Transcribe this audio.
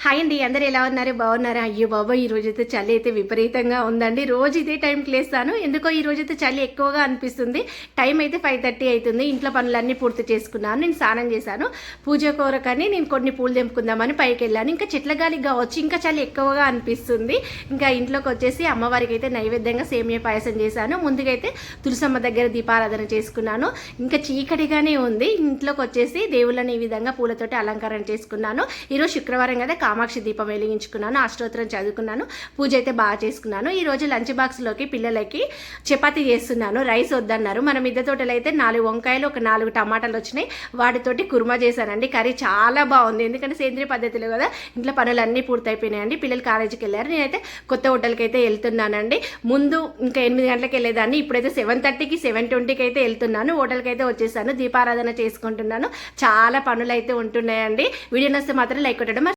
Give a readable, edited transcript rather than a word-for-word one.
Hi అండి, అందరు ఎలా ఉన్నారు? బాగున్నారా? అయ్యో బాబా, ఈ రోజైతే చలి అయితే విపరీతంగా ఉందండి. రోజు ఇదే టైంకి లేస్తాను, ఎందుకో ఈ రోజైతే చలి ఎక్కువగా అనిపిస్తుంది. టైం అయితే 5:30 అవుతుంది. ఇంట్లో పనులన్నీ పూర్తి చేసుకున్నాను. నేను స్నానం చేశాను. పూజ కోరకని నేను కొన్ని పూలు తెంపుకుందామని పైకి వెళ్ళాను. ఇంకా చెట్ల గాలికి కావచ్చు, ఇంకా చలి ఎక్కువగా అనిపిస్తుంది. ఇంకా ఇంట్లోకి వచ్చేసి అమ్మవారికి అయితే నైవేద్యంగా సేమియా పాయసం చేశాను. ముందుకైతే తులసమ్మ దగ్గర దీపారాధన చేసుకున్నాను. ఇంకా చీకటిగానే ఉంది. ఇంట్లోకి వచ్చేసి దేవుళ్ళని ఈ విధంగా పూలతోటి అలంకరణ చేసుకున్నాను. ఈరోజు శుక్రవారం కదా, కామాక్షి దీపం వెలిగించుకున్నాను, అష్టోత్తరం చదువుకున్నాను, పూజ అయితే బాగా చేసుకున్నాను. ఈరోజు లంచ్ బాక్స్లోకి పిల్లలకి చపాతీ చేస్తున్నాను. రైస్ వద్దన్నారు. మన మిద్దె తోటలో అయితే 4 వంకాయలు, ఒక 4 టమాటాలు వచ్చినాయి. వాటితోటి కుర్మా చేశానండి. కర్రీ చాలా బాగుంది, ఎందుకంటే సేంద్రియ పద్ధతిలో కదా, ఇంట్లో పనులన్నీ పూర్తయిపోయినాయండి. పిల్లలు కాలేజీకి వెళ్ళారు. నేనైతే కొత్త హోటల్కి అయితే వెళ్తున్నానండి. ముందు ఇంకా 8 గంటలకు వెళ్ళేదాన్ని, ఇప్పుడైతే 7:30కి 7:20కి అయితే వెళ్తున్నాను. హోటల్కి అయితే వచ్చేసాను. దీపారాధన చేసుకుంటున్నాను. చాలా పనులు అయితే ఉంటున్నాయండి. వీడియో నచ్చితే మాత్రం లైక్ కొట్టడం